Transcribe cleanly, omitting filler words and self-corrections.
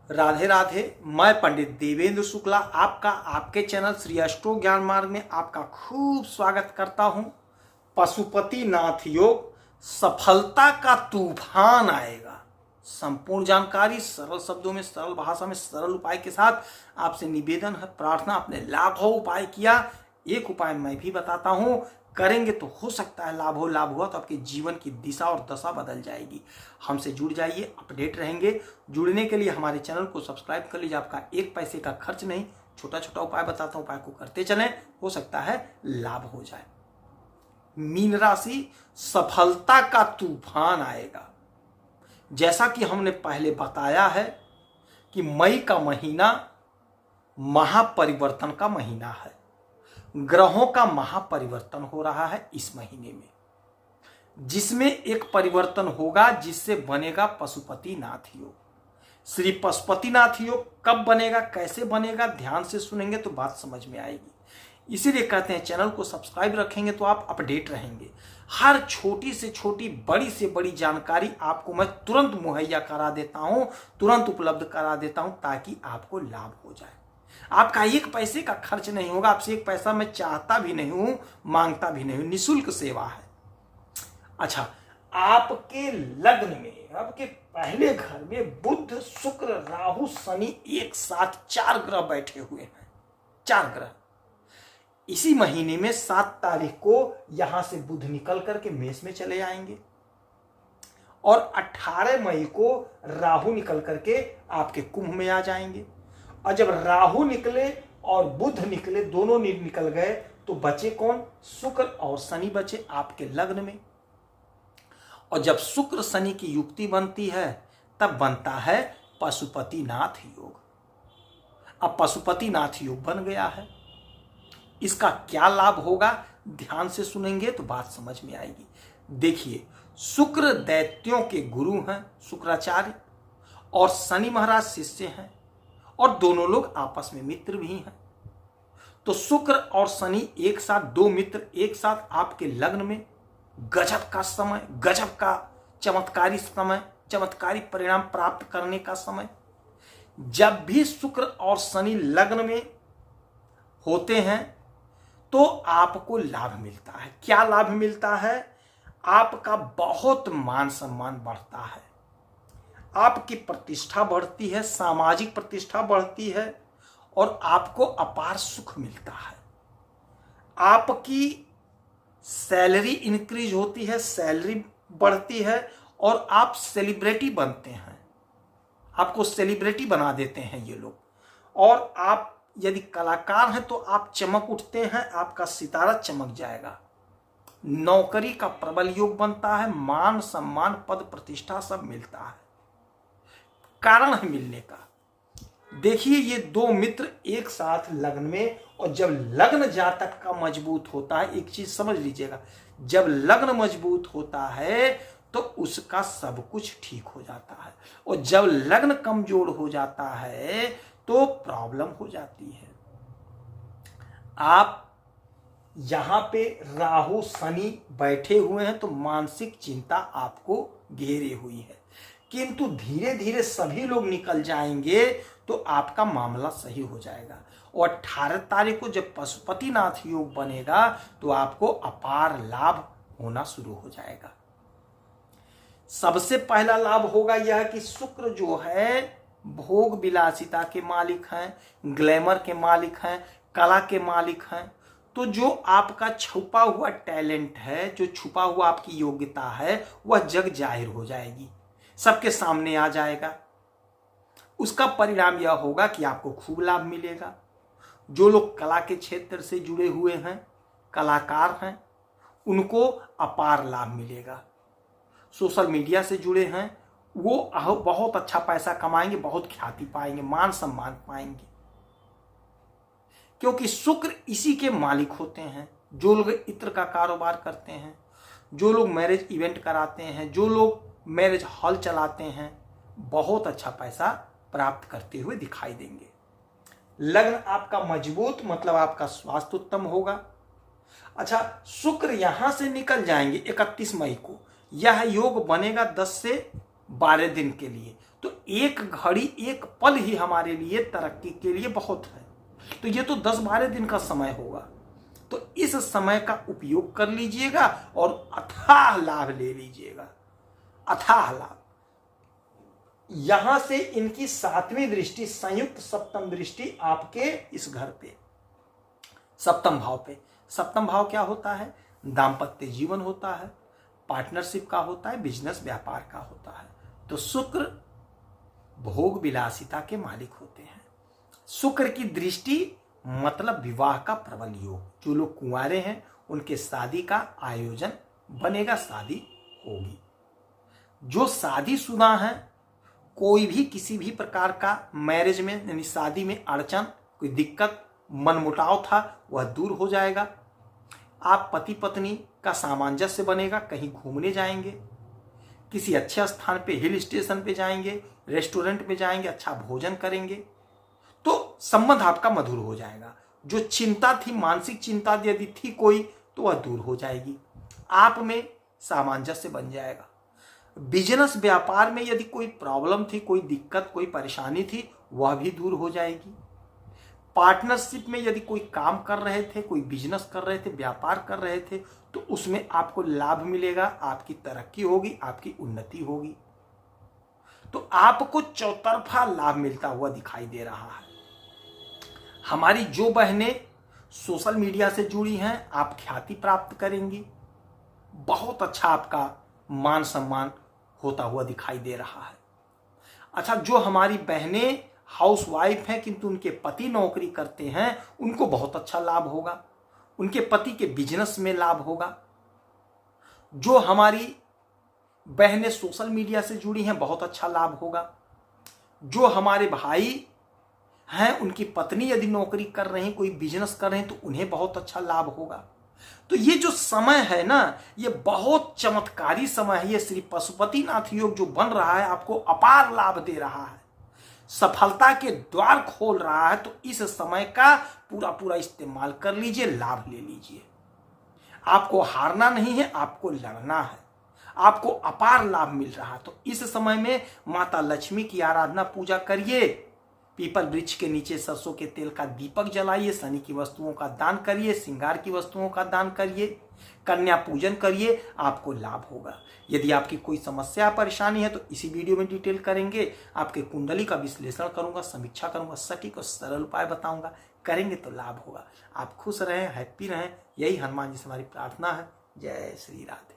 राधे राधे। मैं पंडित देवेंद्र शुक्ला आपका आपके चैनल श्री अष्टो ज्ञान मार्ग में आपका खूब स्वागत करता हूं। पशुपति नाथ योग, सफलता का तूफान आएगा। संपूर्ण जानकारी सरल शब्दों में, सरल भाषा में, सरल उपाय के साथ आपसे निवेदन है, प्रार्थना। आपने लाखों उपाय किया, एक उपाय मैं भी बताता हूं, करेंगे तो हो सकता है लाभ हुआ तो आपके जीवन की दिशा और दशा बदल जाएगी। हमसे जुड़ जाइए, अपडेट रहेंगे। जुड़ने के लिए हमारे चैनल को सब्सक्राइब कर लीजिए, आपका एक पैसे का खर्च नहीं, छोटा छोटा उपाय बताता हूं, उपाय को करते चलें, हो सकता है लाभ हो जाए। मीन राशि, सफलता का तूफान आएगा। जैसा कि हमने पहले बताया है कि मई का महीना महापरिवर्तन का महीना है। ग्रहों का महापरिवर्तन हो रहा है इस महीने में, जिसमें एक परिवर्तन होगा जिससे बनेगा पशुपति नाथ योग। श्री पशुपति नाथ योग कब बनेगा, कैसे बनेगा, ध्यान से सुनेंगे तो बात समझ में आएगी। इसीलिए कहते हैं चैनल को सब्सक्राइब रखेंगे तो आप अपडेट रहेंगे। हर छोटी से छोटी, बड़ी से बड़ी जानकारी आपको मैं तुरंत मुहैया करा देता हूं, तुरंत उपलब्ध करा देता हूं, ताकि आपको लाभ हो जाए। आपका एक पैसे का खर्च नहीं होगा, आपसे एक पैसा मैं चाहता भी नहीं हूं, मांगता भी नहीं हूं, निःशुल्क सेवा है। अच्छा, आपके लग्न में, आपके पहले घर में बुध, शुक्र, राहु, शनि एक साथ 4 ग्रह बैठे हुए हैं। 4 ग्रह इसी महीने में 7 तारीख को यहां से बुध निकल करके मेष में चले आएंगे और 18 मई को राहु निकल करके आपके कुंभ में आ जाएंगे। और जब राहु निकले और बुध निकले, दोनों निकल गए, तो बचे कौन? शुक्र और शनि बचे आपके लग्न में। और जब शुक्र शनि की युक्ति बनती है तब बनता है पशुपति नाथ योग। अब पशुपति नाथ योग बन गया है, इसका क्या लाभ होगा, ध्यान से सुनेंगे तो बात समझ में आएगी। देखिए, शुक्र दैत्यों के गुरु हैं, शुक्राचार्य, और शनि महाराज शिष्य हैं, और दोनों लोग आपस में मित्र भी हैं। तो शुक्र और शनि एक साथ, दो मित्र एक साथ आपके लग्न में, गजब का समय, गजब का चमत्कारी समय, चमत्कारी परिणाम प्राप्त करने का समय। जब भी शुक्र और शनि लग्न में होते हैं तो आपको लाभ मिलता है। क्या लाभ मिलता है? आपका बहुत मान सम्मान बढ़ता है, आपकी प्रतिष्ठा बढ़ती है, सामाजिक प्रतिष्ठा बढ़ती है, और आपको अपार सुख मिलता है। आपकी सैलरी इंक्रीज होती है, सैलरी बढ़ती है, और आप सेलिब्रिटी बनते हैं, आपको सेलिब्रिटी बना देते हैं ये लोग। और आप यदि कलाकार हैं तो आप चमक उठते हैं, आपका सितारा चमक जाएगा। नौकरी का प्रबल योग बनता है, मान सम्मान पद प्रतिष्ठा सब मिलता है। कारण है मिलने का। देखिए, ये दो मित्र एक साथ लग्न में, और जब लग्न जातक का मजबूत होता है, एक चीज समझ लीजिएगा, जब लग्न मजबूत होता है तो उसका सब कुछ ठीक हो जाता है, और जब लग्न कमजोर हो जाता है तो प्रॉब्लम हो जाती है। आप यहां पे राहु शनि बैठे हुए हैं तो मानसिक चिंता आपको घेरे हुई है, किंतु धीरे धीरे सभी लोग निकल जाएंगे तो आपका मामला सही हो जाएगा। और 18 तारीख को जब पशुपति नाथ योग बनेगा तो आपको अपार लाभ होना शुरू हो जाएगा। सबसे पहला लाभ होगा यह कि शुक्र जो है भोग विलासिता के मालिक हैं, ग्लैमर के मालिक हैं, कला के मालिक हैं। तो जो आपका छुपा हुआ टैलेंट है, जो छुपा हुआ आपकी योग्यता है, वह जग जाहिर हो जाएगी, सबके सामने आ जाएगा। उसका परिणाम यह होगा कि आपको खूब लाभ मिलेगा। जो लोग कला के क्षेत्र से जुड़े हुए हैं, कलाकार हैं, उनको अपार लाभ मिलेगा। सोशल मीडिया से जुड़े हैं, वो बहुत अच्छा पैसा कमाएंगे, बहुत ख्याति पाएंगे, मान सम्मान पाएंगे, क्योंकि शुक्र इसी के मालिक होते हैं। जो लोग इत्र का कारोबार करते हैं, जो लोग मैरिज इवेंट कराते हैं, जो लोग मैरिज हॉल चलाते हैं, बहुत अच्छा पैसा प्राप्त करते हुए दिखाई देंगे। लग्न आपका मजबूत, मतलब आपका स्वास्थ्य उत्तम होगा। अच्छा, शुक्र यहां से निकल जाएंगे 31 मई को, यह योग बनेगा 10 से 12 दिन के लिए। तो एक घड़ी एक पल ही हमारे लिए तरक्की के लिए बहुत है। तो ये तो 10-12 दिन का समय होगा, तो इस समय का उपयोग कर लीजिएगा और अथाह लाभ ले लीजिएगा, अथाह लाभ। यहां से इनकी 7वीं दृष्टि, संयुक्त सप्तम दृष्टि आपके इस घर पे, सप्तम भाव पे। सप्तम भाव क्या होता है? दाम्पत्य जीवन होता है, पार्टनरशिप का होता है, बिजनेस व्यापार का होता है। तो शुक्र भोग विलासिता के मालिक होते हैं। शुक्र की दृष्टि मतलब विवाह का प्रबल योग। जो लोग कुंवारे हैं उनके शादी का आयोजन बनेगा, शादी होगी। जो शादीशुदा हैं, कोई भी किसी भी प्रकार का मैरिज में यानी शादी में अड़चन, कोई दिक्कत, मनमुटाव था, वह दूर हो जाएगा। आप पति पत्नी का सामंजस्य बनेगा, कहीं घूमने जाएंगे, किसी अच्छे स्थान पे, हिल स्टेशन पे जाएंगे, रेस्टोरेंट में जाएंगे, अच्छा भोजन करेंगे, तो संबंध आपका मधुर हो जाएगा। जो चिंता थी, मानसिक चिंता यदि थी कोई, तो वह दूर हो जाएगी। आप में सामंजस्य बन जाएगा। बिजनेस व्यापार में यदि कोई प्रॉब्लम थी, कोई दिक्कत, कोई परेशानी थी, वह भी दूर हो जाएगी। पार्टनरशिप में यदि कोई काम कर रहे थे, कोई बिजनेस कर रहे थे, व्यापार कर रहे थे, तो उसमें आपको लाभ मिलेगा, आपकी तरक्की होगी, आपकी उन्नति होगी। तो आपको चौतरफा लाभ मिलता हुआ दिखाई दे रहा है। हमारी जो बहनें सोशल मीडिया से जुड़ी हैं, आप ख्याति प्राप्त करेंगी, बहुत अच्छा आपका मान सम्मान होता हुआ दिखाई दे रहा है। अच्छा, जो हमारी बहनें हाउसवाइफ हैं किंतु उनके पति नौकरी करते हैं, उनको बहुत अच्छा लाभ होगा, उनके पति के बिजनेस में लाभ होगा। जो हमारी बहनें सोशल मीडिया से जुड़ी हैं, बहुत अच्छा लाभ होगा। जो हमारे भाई हैं, उनकी पत्नी यदि नौकरी कर रहे हैं, कोई बिजनेस कर रहे हैं, तो उन्हें बहुत अच्छा लाभ होगा। तो ये जो समय है ना, ये बहुत चमत्कारी समय है। ये श्री पशुपतिनाथ योग जो बन रहा है, आपको अपार लाभ दे रहा है, सफलता के द्वार खोल रहा है। तो इस समय का पूरा पूरा इस्तेमाल कर लीजिए, लाभ ले लीजिए। आपको हारना नहीं है, आपको लड़ना है, आपको अपार लाभ मिल रहा है। तो इस समय में माता लक्ष्मी की आराधना, पूजा करिए, पीपल वृक्ष के नीचे सरसों के तेल का दीपक जलाइए, शनि की वस्तुओं का दान करिए, श्रृंगार की वस्तुओं का दान करिए, कन्या पूजन करिए, आपको लाभ होगा। यदि आपकी कोई समस्या परेशानी है तो इसी वीडियो में डिटेल करेंगे, आपके कुंडली का विश्लेषण करूंगा, समीक्षा करूंगा, सटीक और सरल उपाय बताऊंगा, करेंगे तो लाभ होगा। आप खुश रहें, हैप्पी रहें, यही हनुमान जी से हमारी प्रार्थना है। जय श्री राधे।